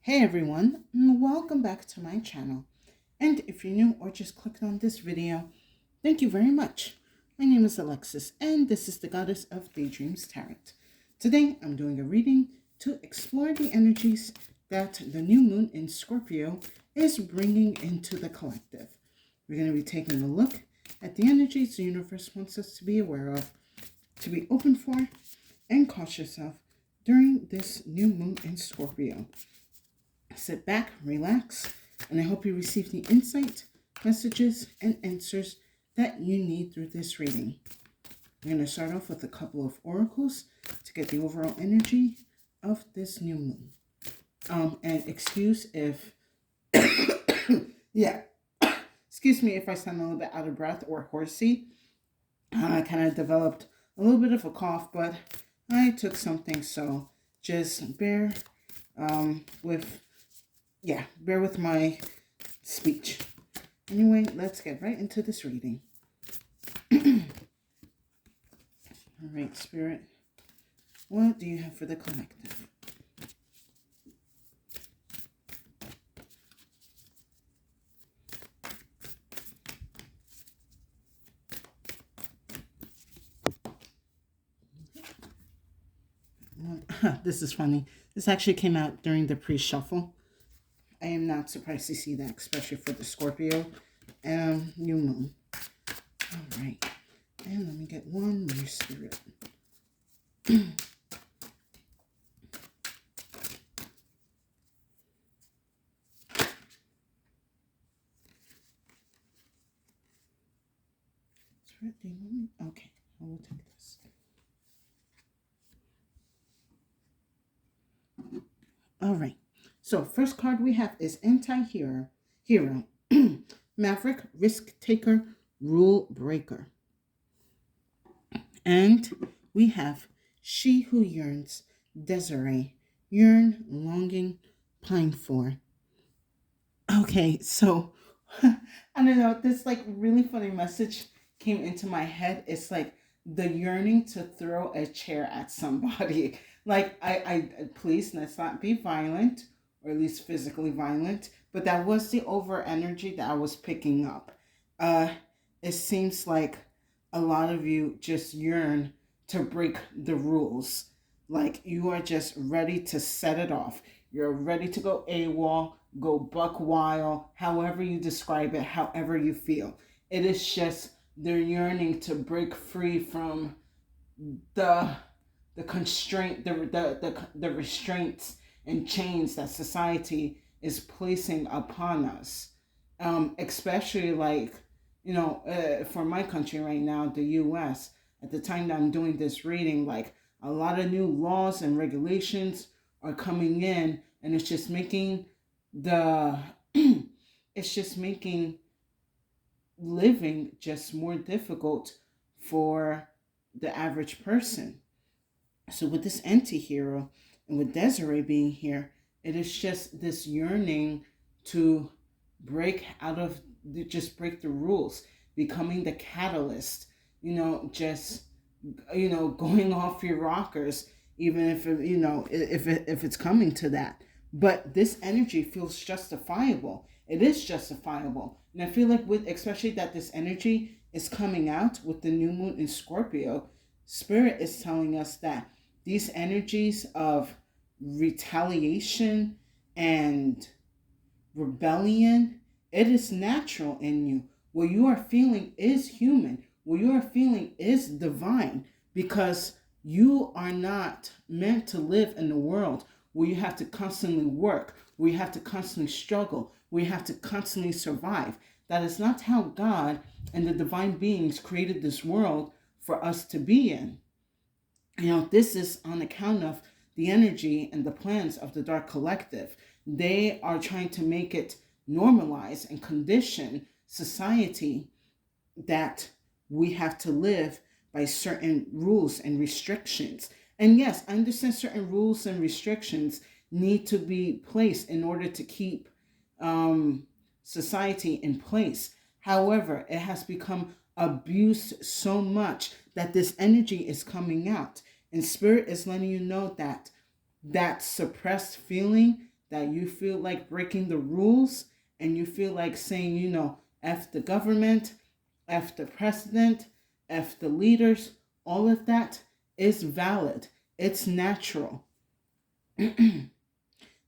Hey everyone, and welcome back to my channel. And if you're new or just clicked on this video, thank you very much. My name is Alexis, and this is the Goddess of Daydreams Tarot. Today, I'm doing a reading to explore the energies that the new moon in Scorpio is bringing into the collective. We're going to be taking a look at the energies the universe wants us to be aware of, to be open for, and cautious of during this new moon in Scorpio. Sit back, relax, and I hope you receive the insight, messages, and answers that you need through this reading. I'm going to start off with a couple of oracles to get the overall energy of this new moon. And excuse if, excuse me if I sound a little bit out of breath or horsey. I kind of developed a little bit of a cough, but I took something, so just bear with my speech. Anyway, let's get right into this reading. All right, Spirit, what do you have for the collective? This is funny. This actually came out during the pre-shuffle. I am not surprised to see that, especially for the Scorpio new moon. All right. And let me get one more spirit. Spirit, do you want me? Okay, I will take this. All right. So first card we have is Anti-Hero, Maverick, Risk Taker, Rule Breaker. And we have She Who Yearns, Desiree, Yearn, Longing, Pine for. Okay, so I don't know, this like really funny message came into my head. It's like the yearning to throw a chair at somebody. Like I please let's not be violent, or at least physically violent, but that was the over energy that I was picking up. It seems like a lot of you just yearn to break the rules. Like you are just ready to set it off. You're ready to go AWOL, go buck wild, however you describe it, however you feel. It is just they're yearning to break free from the constraint, the restraints and chains that society is placing upon us. Especially like, for my country right now, the U.S., at the time that I'm doing this reading, like a lot of new laws and regulations are coming in, and it's just making the, it's just making living just more difficult for the average person. So with this anti-hero and with Desiree being here, it is just this yearning to break out of, just break the rules, becoming the catalyst, just, going off your rockers, even if, if it's coming to that. But this energy feels justifiable. It is justifiable. And I feel like with, especially that this energy is coming out with the new moon in Scorpio, Spirit is telling us that these energies of retaliation and rebellion, it is natural in you. What you are feeling is human. What you are feeling is divine, because you are not meant to live in a world where you have to constantly work, where you have to constantly struggle, where you have to constantly survive. That is not how God and the divine beings created this world for us to be in. This is on account of the energy and the plans of the Dark Collective. They are trying to make it normalize and condition society that we have to live by certain rules and restrictions. And yes, I understand certain rules and restrictions need to be placed in order to keep society in place. However, it has become abused so much that this energy is coming out. And Spirit is letting you know that that suppressed feeling, that you feel like breaking the rules and you feel like saying, F the government, F the president, F the leaders, all of that is valid. It's natural.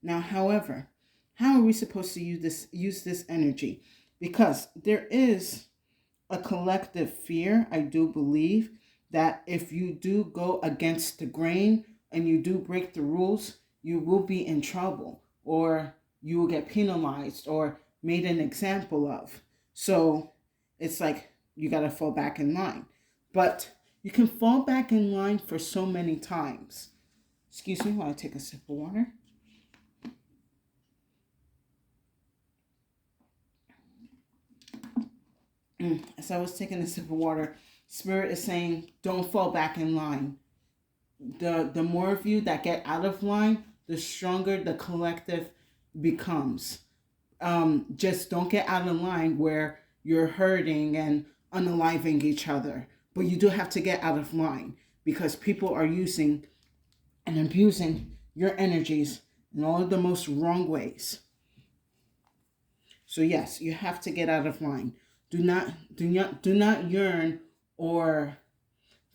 Now, however, how are we supposed to use this energy? Because there is a collective fear, I do believe, that if you do go against the grain and you do break the rules, you will be in trouble or you will get penalized or made an example of. So it's like you got to fall back in line. But you can fall back in line for so many times. Excuse me while I take a sip of water. As I was taking a sip of water, Spirit is saying, don't fall back in line. The more of you that get out of line, the stronger the collective becomes. Just don't get out of line where you're hurting and unaliving each other. But you do have to get out of line because people are using and abusing your energies in all of the most wrong ways. So yes, you have to get out of line. Do not yearn or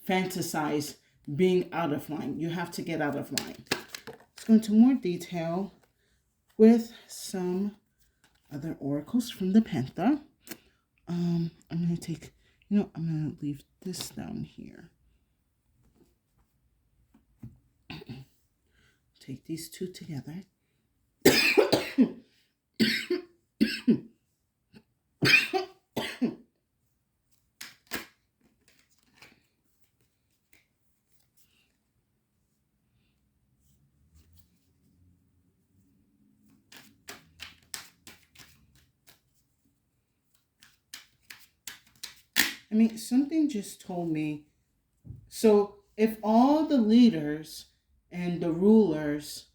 fantasize being out of line. You have to get out of line. Let's go into more detail with some other oracles from the Panther. I'm going to take, I'm going to leave this down here. Take these two together. I mean, something just told me. So, if all the leaders and the rulers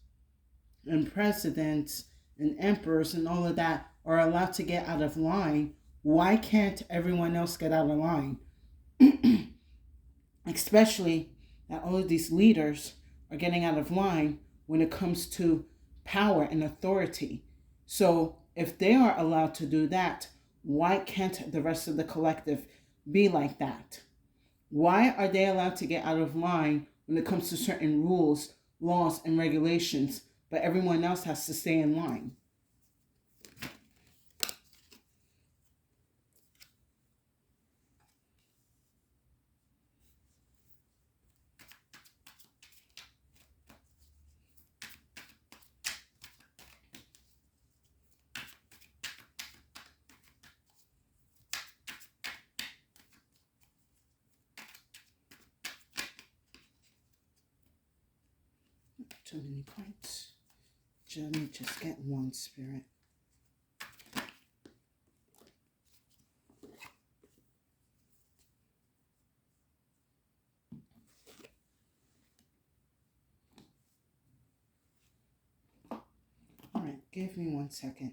and presidents and emperors and all of that are allowed to get out of line, why can't everyone else get out of line? Especially that all of these leaders are getting out of line when it comes to power and authority. So, if they are allowed to do that, why can't the rest of the collective be like that? Why are they allowed to get out of line when it comes to certain rules, laws, and regulations, but everyone else has to stay in line? Too many cards. Let me just get one, Spirit. All right, give me 1 second.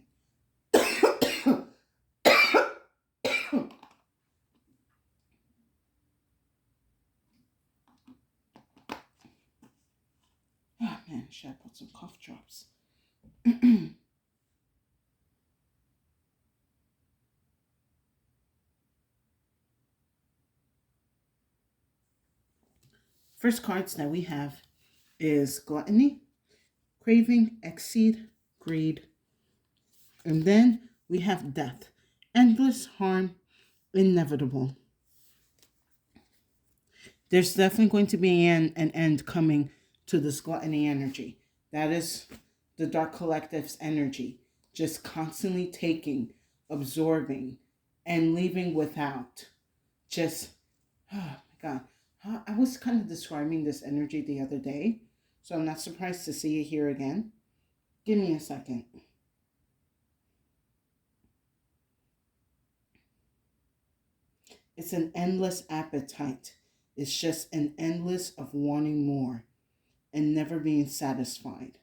Oh man, should I put some cough drops? First cards that we have is gluttony, craving, exceed, greed. And then we have death, endless harm, inevitable. There's definitely going to be an end coming to this gluttony energy. That is the Dark Collective's energy. Just constantly taking, absorbing, and leaving without. Just, oh my God. I was kind of describing this energy the other day, so I'm not surprised to see it here again. Give me a second. It's an endless appetite. It's just an endless of wanting more and never being satisfied.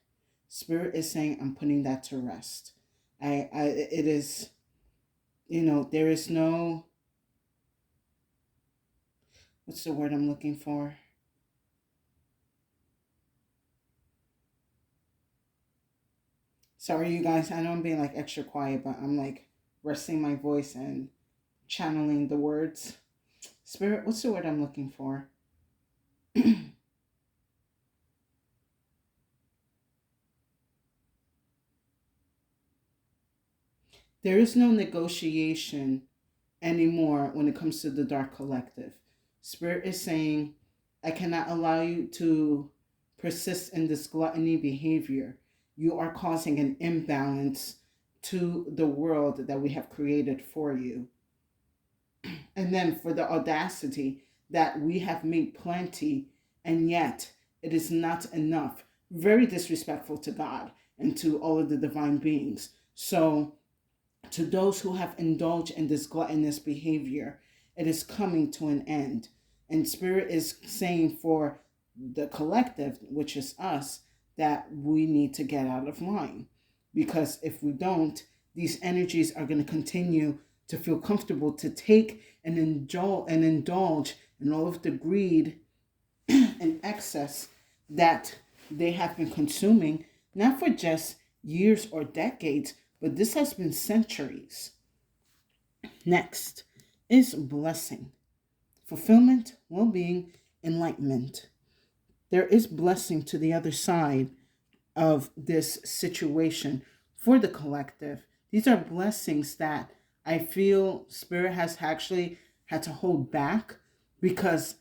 Spirit is saying, I'm putting that to rest. It is, there is no, what's the word I'm looking for? Sorry, you guys. I know I'm being like extra quiet, but I'm like resting my voice and channeling the words. Spirit, what's the word I'm looking for? There is no negotiation anymore when it comes to the Dark Collective. Spirit is saying, I cannot allow you to persist in this gluttony behavior. You are causing an imbalance to the world that we have created for you. And then for the audacity that we have made plenty, and yet it is not enough. Very disrespectful to God and to all of the divine beings. So, to those who have indulged in this gluttonous behavior, it is coming to an end. And Spirit is saying for the collective, which is us, that we need to get out of line. Because if we don't, these energies are going to continue to feel comfortable to take and indulge in all of the greed and excess that they have been consuming, not for just years or decades, but this has been centuries. Next is blessing, fulfillment, well being, enlightenment. There is blessing to the other side of this situation for the collective. These are blessings that I feel Spirit has actually had to hold back because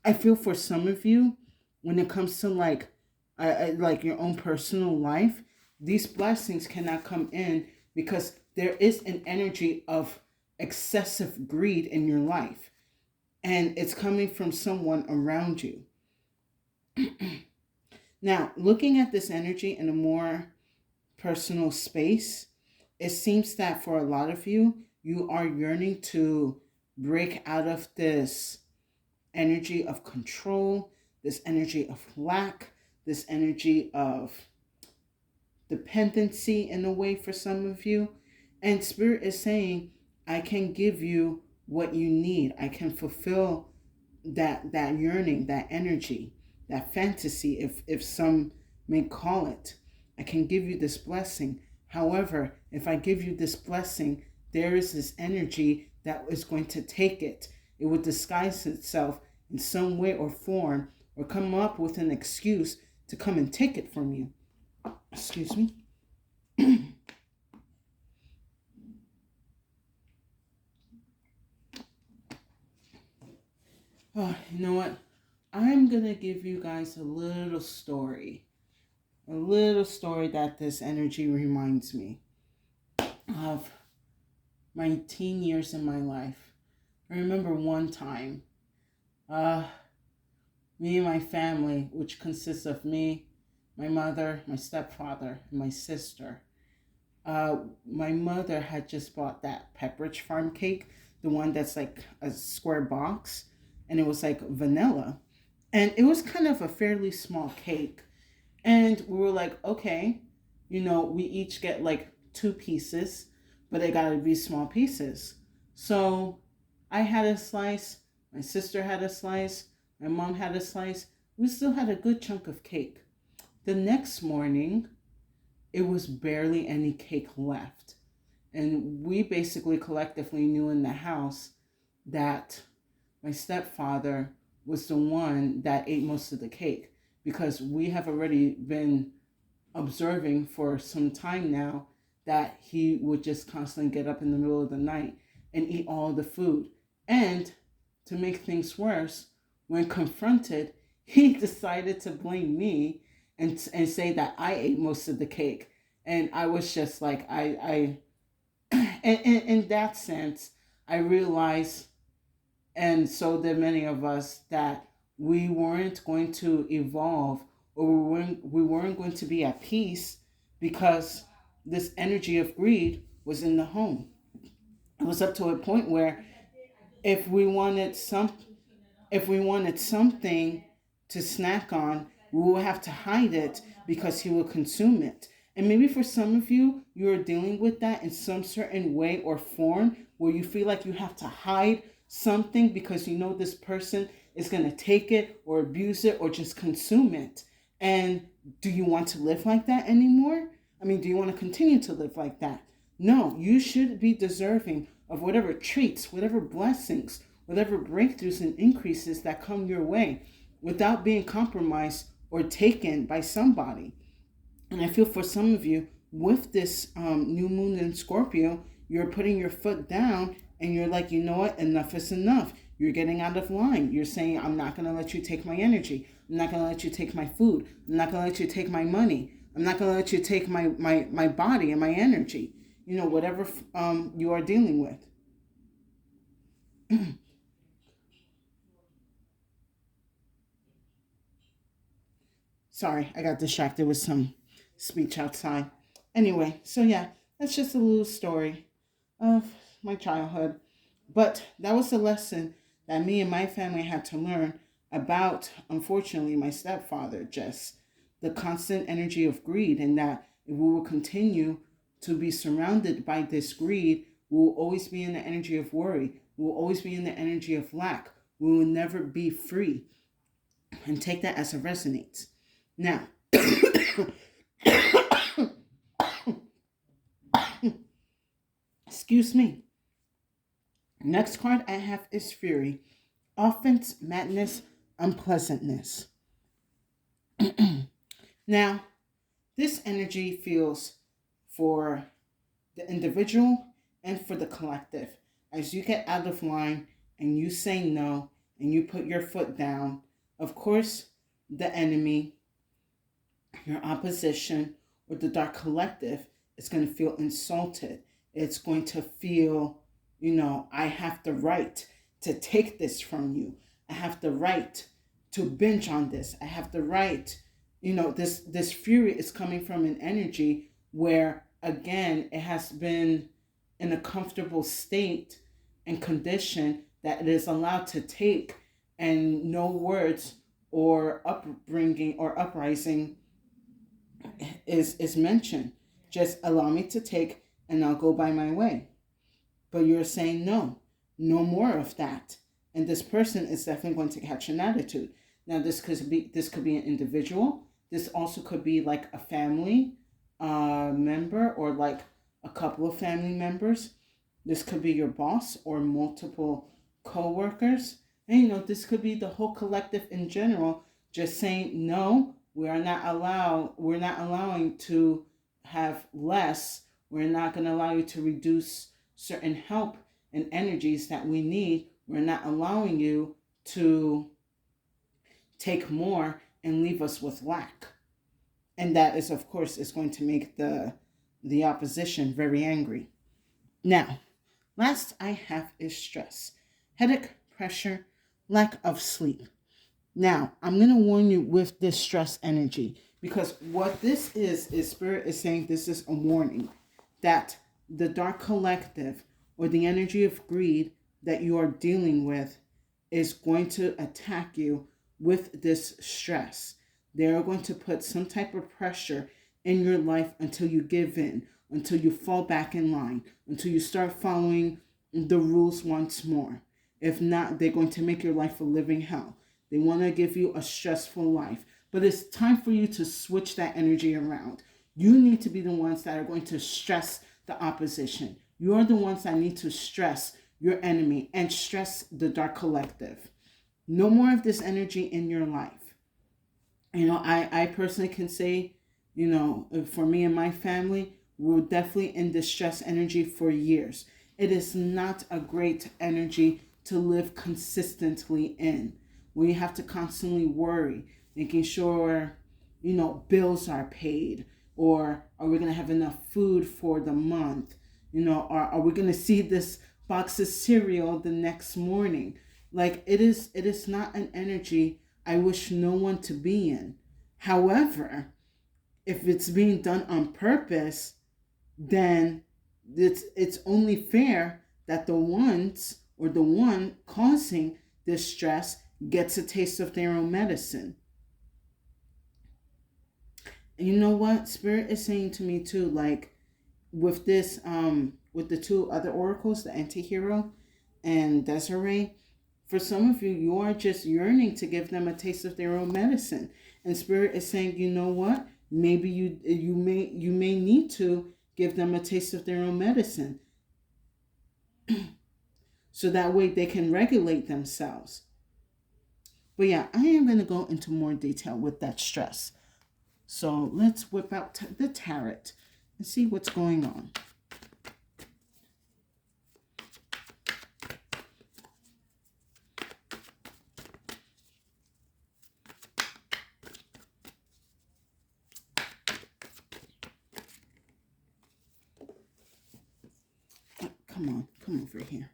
I feel for some of you, when it comes to like your own personal life, these blessings cannot come in because there is an energy of excessive greed in your life, and it's coming from someone around you. Now, looking at this energy in a more personal space, it seems that for a lot of you, you are yearning to break out of this energy of control, this energy of lack, this energy of dependency in a way for some of you. And Spirit is saying, I can give you what you need. I can fulfill that yearning, that energy, that fantasy, if some may call it. I can give you this blessing. However, if I give you this blessing, there is this energy that is going to take it. It would disguise itself in some way or form or come up with an excuse to come and take it from you. Excuse me. Oh, you know what? I'm going to give you guys a little story. A little story that this energy reminds me of my teen years in my life. I remember one time, uh, me and my family, which consists of me, my mother, my stepfather, and my sister. My mother had just bought that Pepperidge Farm cake, the one that's like a square box, and it was like vanilla. And it was kind of a fairly small cake. And we were like, okay, we each get like two pieces, but they gotta be small pieces. So I had a slice, my sister had a slice, my mom had a slice. We still had a good chunk of cake. The next morning, it was barely any cake left. And we basically collectively knew in the house that my stepfather was the one that ate most of the cake because we have already been observing for some time now that he would just constantly get up in the middle of the night and eat all the food. And to make things worse, when confronted, he decided to blame me and say that I ate most of the cake. And I was just like, in that sense, I realized, and so did many of us, that we weren't going to evolve, or we weren't going to be at peace because this energy of greed was in the home. It was up to a point where if we wanted some if we wanted something to snack on, we will have to hide it because he will consume it. And maybe for some of you, you're dealing with that in some certain way or form where you feel like you have to hide something because you know this person is going to take it or abuse it or just consume it. And do you want to live like that anymore? I mean, do you want to continue to live like that? No, you should be deserving of whatever treats, whatever blessings, whatever breakthroughs and increases that come your way without being compromised or taken by somebody. And I feel for some of you with this new moon in Scorpio, you're putting your foot down and you're like, you know what, enough is enough. You're getting out of line. You're saying, I'm not going to let you take my energy. I'm not going to let you take my food. I'm not going to let you take my money. I'm not going to let you take my body and my energy. You know, whatever you are dealing with. Sorry, I got distracted with some speech outside. Anyway, so yeah, that's just a little story of my childhood. But that was a lesson that me and my family had to learn about, unfortunately, my stepfather, just the constant energy of greed, and that if we will continue to be surrounded by this greed, we will always be in the energy of worry. We will always be in the energy of lack. We will never be free. And take that as it resonates. Now, excuse me. Next card I have is Fury. Offense, madness, unpleasantness. Now, this energy feels for the individual and for the collective. As you get out of line and you say no and you put your foot down, of course, the enemy, your opposition, or the dark collective is going to feel insulted. It's going to feel, I have the right to take this from you. I have the right to binge on this. I have the right, this fury is coming from an energy where, again, it has been in a comfortable state and condition that it is allowed to take, and no words or upbringing or uprising is mentioned. Just allow me to take and I'll go by my way. But you're saying no, no more of that. And this person is definitely going to catch an attitude. Now this could be an individual. This also could be like a family member, or like a couple of family members. This could be your boss or multiple co-workers. And this could be the whole collective in general, just saying no, we're not allowing to have less. We're not going to allow you to reduce certain help and energies that we need. We're not allowing you to take more and leave us with lack. And that is, of course, is going to make the opposition very angry. Now, last I have is stress, headache, pressure, lack of sleep. Now, I'm going to warn you with this stress energy, because what this is Spirit is saying this is a warning that the dark collective or the energy of greed that you are dealing with is going to attack you with this stress. They are going to put some type of pressure in your life until you give in, until you fall back in line, until you start following the rules once more. If not, they're going to make your life a living hell. They want to give you a stressful life. But it's time for you to switch that energy around. You need to be the ones that are going to stress the opposition. You're the ones that need to stress your enemy and stress the dark collective. No more of this energy in your life. I personally can say, for me and my family, we're definitely in this stress energy for years. It is not a great energy to live consistently in, when you have to constantly worry, making sure, bills are paid, or are we going to have enough food for the month? Are we going to see this box of cereal the next morning? Like, it is not an energy I wish no one to be in. However, if it's being done on purpose, then it's only fair that the one causing this stress gets a taste of their own medicine. And you know what? Spirit is saying to me too, like with this, with the two other oracles, the anti-hero and Desiree, for some of you, you are just yearning to give them a taste of their own medicine. And Spirit is saying, you know what? Maybe you may need to give them a taste of their own medicine, so that way they can regulate themselves. But yeah, I am going to go into more detail with that stress. So let's whip out the tarot and see what's going on. Come on, come over here.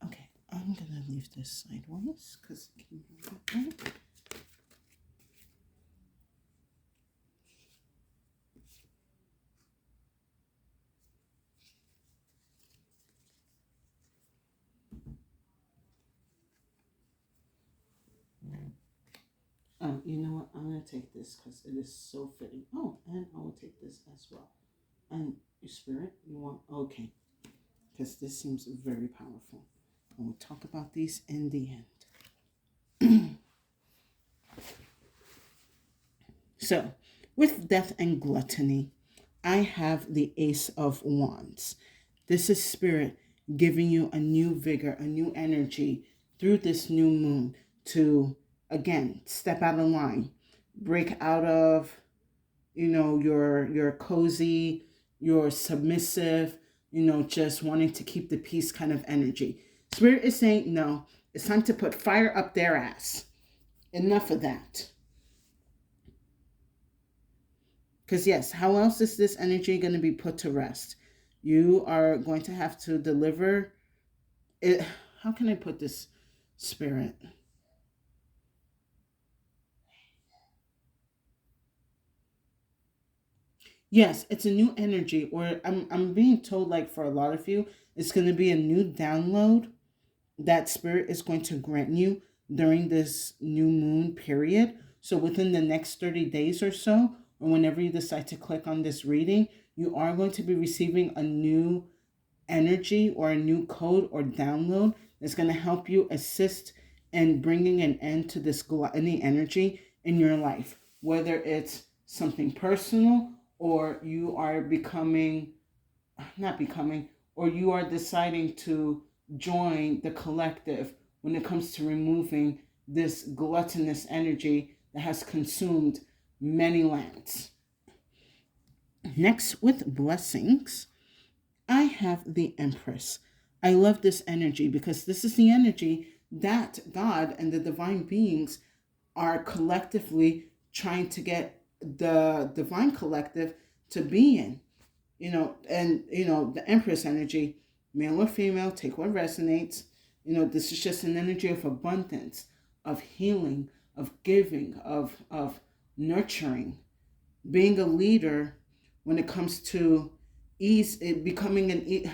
Okay, I'm going to leave this sideways because it can be that way. You know what? I'm going to take this because it is so fitting. Oh, and I will take this as well. And your spirit, you want? Okay, because this seems very powerful. And we'll talk about these in the end. So, with death and gluttony, I have the Ace of Wands. This is spirit giving you a new vigor, a new energy through this new moon to, again, step out of line, break out of, your cozy, your submissive, just wanting to keep the peace kind of energy. Spirit is saying, no, it's time to put fire up their ass. Enough of that. Because, yes, how else is this energy going to be put to rest? You are going to have to deliver it. How can I put this, spirit? Yes, it's a new energy, or I'm being told, like, for a lot of you, it's going to be a new download that spirit is going to grant you during this new moon period. So within the next 30 days or so, or whenever you decide to click on this reading, you are going to be receiving a new energy or a new code or download that's going to help you assist in bringing an end to this gluttony energy in your life, whether it's something personal or you are becoming, not becoming, or you are deciding to join the collective when it comes to removing this gluttonous energy that has consumed many lands. Next, with blessings, I have the Empress. I love this energy because this is the energy that God and the divine beings are collectively trying to get the divine collective to be in. The Empress energy, male or female, take what resonates. This is just an energy of abundance, of healing, of giving, of nurturing, being a leader when it comes to becoming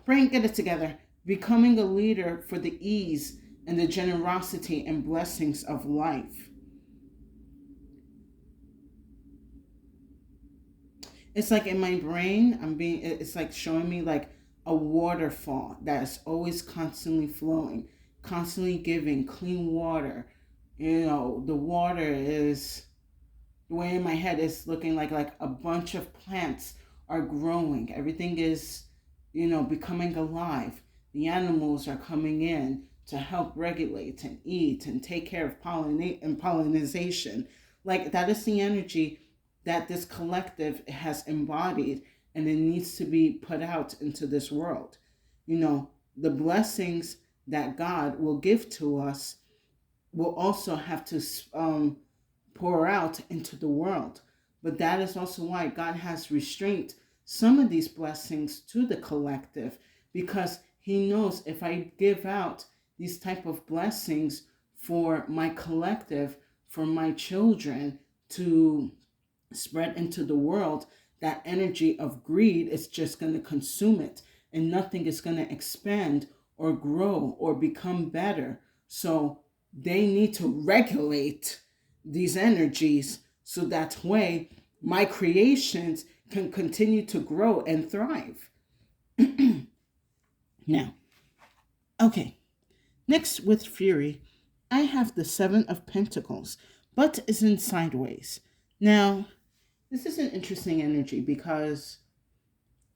brain, get it together, becoming a leader for the ease and the generosity and blessings of life. It's like in my brain, it's like showing me like a waterfall that's always constantly flowing, constantly giving clean water. The water is, the way in my head is looking like a bunch of plants are growing. Everything is, becoming alive. The animals are coming in to help regulate and eat and take care of pollination. Like that is the energy that this collective has embodied, and it needs to be put out into this world. The blessings that God will give to us will also have to pour out into the world. But that is also why God has restrained some of these blessings to the collective, because he knows if I give out these type of blessings for my collective, for my children to spread into the world, that energy of greed is just going to consume it, and nothing is going to expand or grow or become better. So they need to regulate these energies so that way my creations can continue to grow and thrive. Now, okay, next with Fury, I have the Seven of Pentacles, but is in sideways. Now, this is an interesting energy because,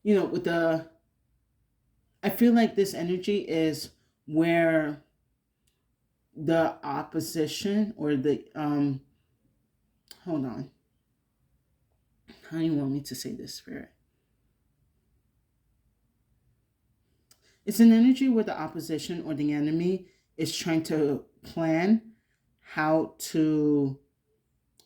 with I feel like this energy is where the opposition or hold on. How do you want me to say this, Spirit? It's an energy where the opposition or the enemy is trying to plan how to,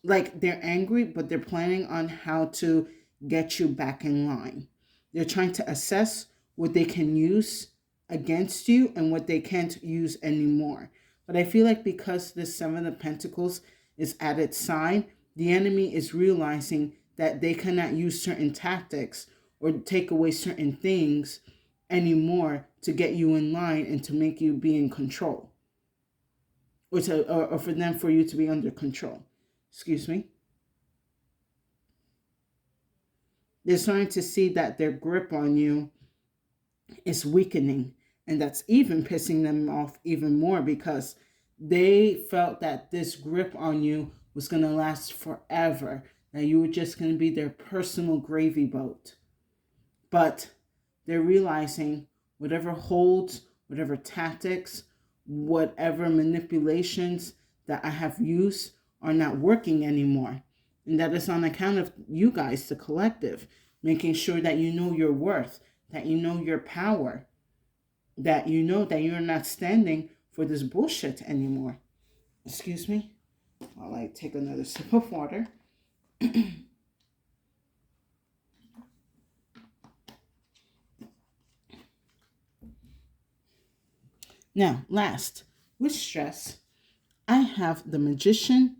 like, they're angry, but they're planning on how to get you back in line. They're trying to assess what they can use against you and what they can't use anymore. But I feel like because the Seven of Pentacles is at its side, the enemy is realizing that they cannot use certain tactics or take away certain things anymore to get you in line and to make you be in control, or for them for you to be under control. Excuse me. They're starting to see that their grip on you is weakening, and that's even pissing them off even more because they felt that this grip on you was going to last forever, that you were just going to be their personal gravy boat. But they're realizing whatever holds, whatever tactics, whatever manipulations that I have used are not working anymore. And that is on account of you guys, the collective, making sure that you know your worth, that you know your power, that you know that you're not standing for this bullshit anymore. Excuse me while I take another sip of water. Now, last, with stress, I have the Magician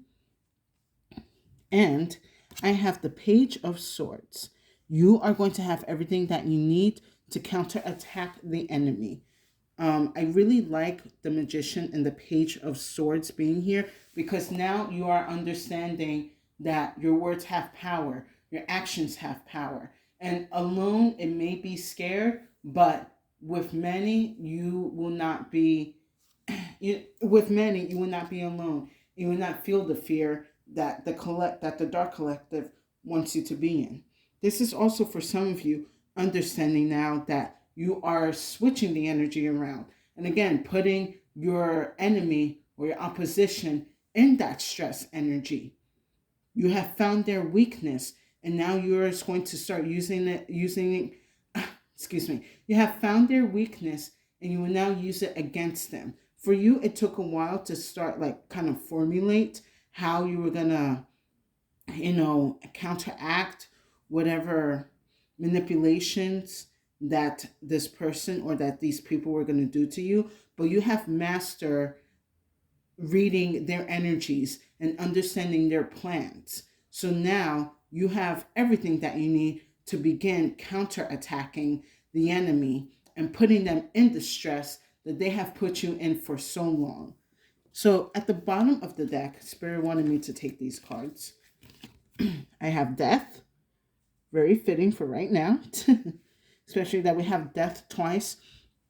and I have the Page of Swords. You are going to have everything that you need to counterattack the enemy. I really like the Magician and the Page of Swords being here because now you are understanding that your words have power, your actions have power. And alone, it may be scared, but with many, you will not be. With many, you will not be alone. You will not feel the fear that the dark collective wants you to be in. This is also for some of you understanding now that you are switching the energy around. And again, putting your enemy or your opposition in that stress energy. You have found their weakness and now you're going to start using it, excuse me. You have found their weakness and you will now use it against them. For you, it took a while to start like kind of formulate how you were gonna, counteract whatever manipulations that this person or that these people were going to do to you, but you have mastered reading their energies and understanding their plans. So now you have everything that you need to begin counterattacking the enemy and putting them in the stress that they have put you in for so long. So at the bottom of the deck, Spirit wanted me to take these cards. I have Death, very fitting for right now, especially that we have Death twice.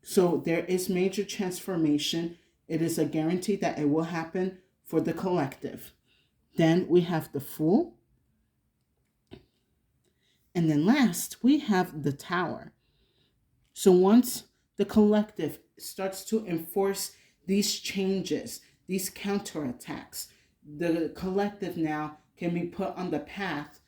So there is major transformation. It is a guarantee that it will happen for the collective. Then we have the Fool. And then last, we have the Tower. So once the collective starts to enforce these changes, these counterattacks, the collective now can be put on the path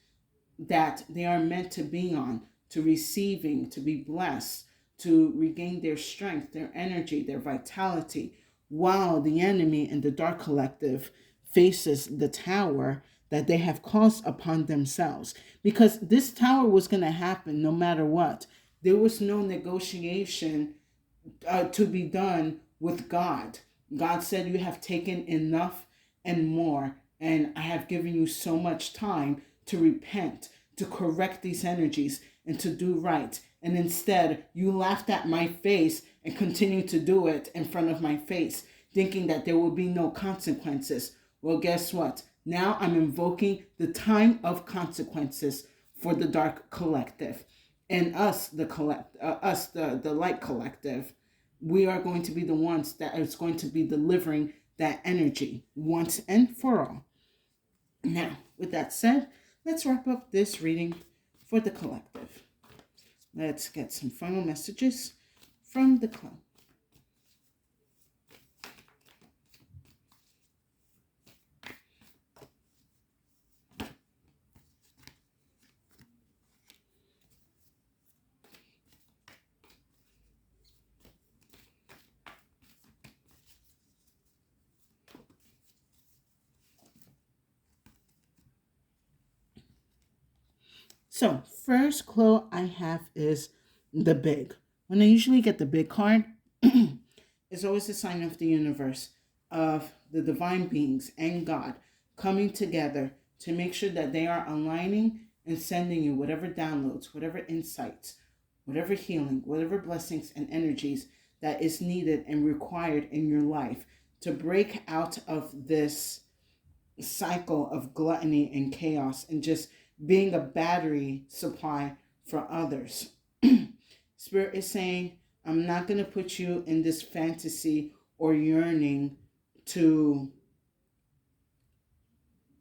that they are meant to be on, to receiving, to be blessed, to regain their strength, their energy, their vitality, while the enemy and the dark collective faces the tower that they have caused upon themselves. Because this tower was going to happen no matter what. There was no negotiation to be done with God. God said, "You have taken enough and more, and I have given you so much time to repent, to correct these energies, and to do right." And instead, you laughed at my face and continued to do it in front of my face, thinking that there will be no consequences. Well, guess what? Now I'm invoking the time of consequences for the dark collective, and us, the light collective. We are going to be the ones that is going to be delivering that energy once and for all. Now, with that said, let's wrap up this reading for the collective. Let's get some final messages from the club. So, first clue I have is the big. When I usually get the big card, it's always a sign of the universe, of the divine beings and God coming together to make sure that they are aligning and sending you whatever downloads, whatever insights, whatever healing, whatever blessings and energies that is needed and required in your life to break out of this cycle of gluttony and chaos and just being a battery supply for others. Spirit is saying, I'm not going to put you in this fantasy or yearning to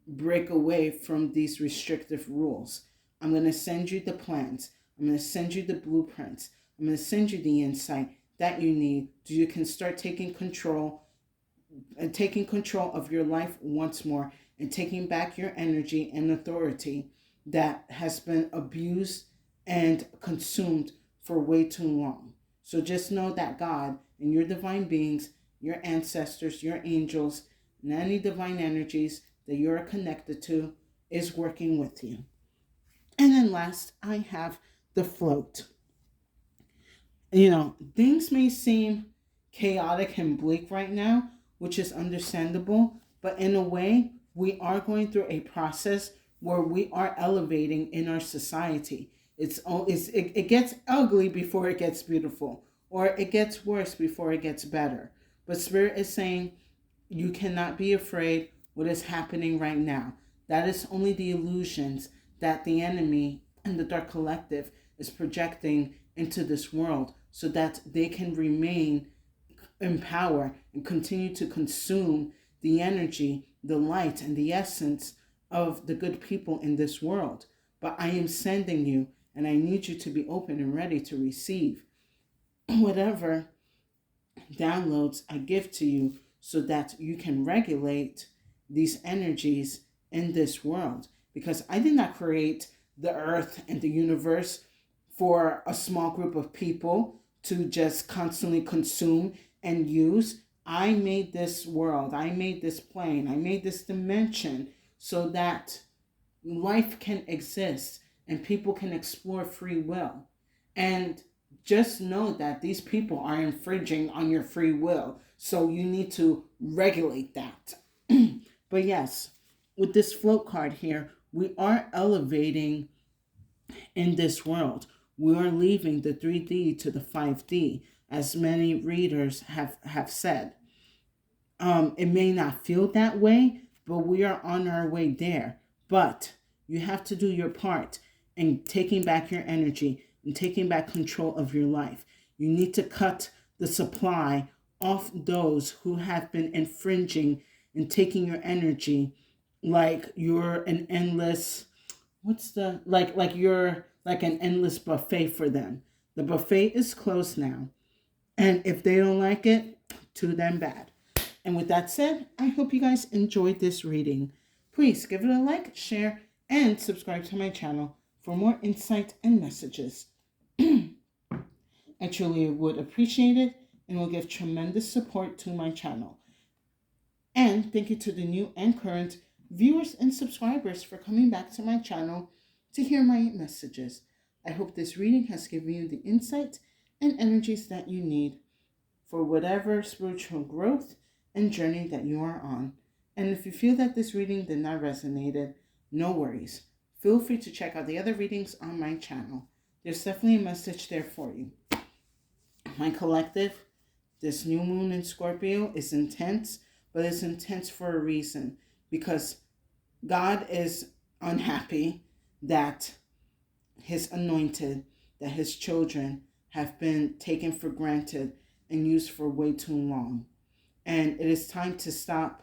break away from these restrictive rules. I'm going to send you the plans. I'm going to send you the blueprints. I'm going to send you the insight that you need so you can start taking control of your life once more, and taking back your energy and authority that has been abused and consumed for way too long. So just know that God and your divine beings, your ancestors, your angels, and any divine energies that you're connected to is working with you. And then last, I have the float. Things may seem chaotic and bleak right now, which is understandable, but in a way, we are going through a process where we are elevating in our society. It gets ugly before it gets beautiful, or it gets worse before it gets better. But Spirit is saying, you cannot be afraid what is happening right now. That is only the illusions that the enemy and the dark collective is projecting into this world so that they can remain in power and continue to consume the energy, the light, and the essence of the good people in this world. But I am sending you, and I need you to be open and ready to receive whatever downloads I give to you so that you can regulate these energies in this world. Because I did not create the earth and the universe for a small group of people to just constantly consume and use. I made this world, I made this plane, I made this dimension so that life can exist and people can explore free will. And just know that these people are infringing on your free will. So you need to regulate that. But yes, with this float card here, we are elevating in this world. We are leaving the 3D to the 5D, as many readers have said. It may not feel that way, but we are on our way there. But you have to do your part in taking back your energy and taking back control of your life. You need to cut the supply off those who have been infringing and taking your energy like you're an endless like you're like an endless buffet for them. The buffet is closed now. And if they don't like it, to them bad. And with that said, I hope you guys enjoyed this reading. Please give it a like, share, and subscribe to my channel for more insight and messages. I truly would appreciate it and will give tremendous support to my channel. And thank you to the new and current viewers and subscribers for coming back to my channel to hear my messages. I hope this reading has given you the insight and energies that you need for whatever spiritual growth and journey that you are on. And if you feel that this reading did not resonate, no worries. Feel free to check out the other readings on my channel. There's definitely a message there for you. My collective, this new moon in Scorpio is intense, but it's intense for a reason, because God is unhappy that his anointed, that his children have been taken for granted and used for way too long. And it is time to stop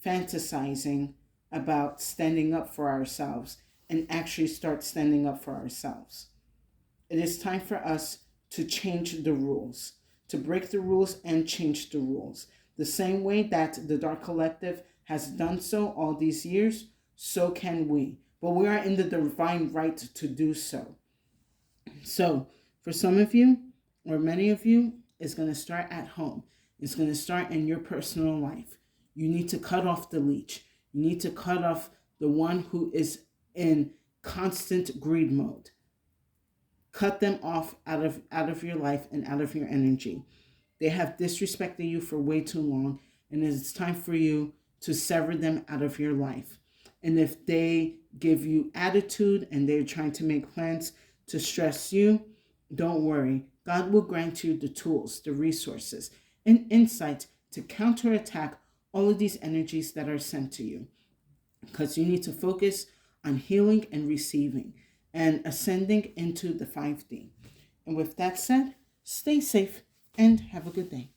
fantasizing about standing up for ourselves and actually start standing up for ourselves. It is time for us to change the rules, to break the rules and change the rules. The same way that the Dark Collective has done so all these years, so can we. But we are in the divine right to do so. So, for some of you, or many of you, it's going to start at home. It's going to start in your personal life. You need to cut off the leech. You need to cut off the one who is in constant greed mode. Cut them off out of your life and out of your energy. They have disrespected you for way too long, and it's time for you to sever them out of your life. And if they give you attitude and they're trying to make plans to stress you, don't worry. God will grant you the tools, the resources, and insight to counterattack all of these energies that are sent to you. Because you need to focus on healing and receiving and ascending into the 5D. And with that said, stay safe and have a good day.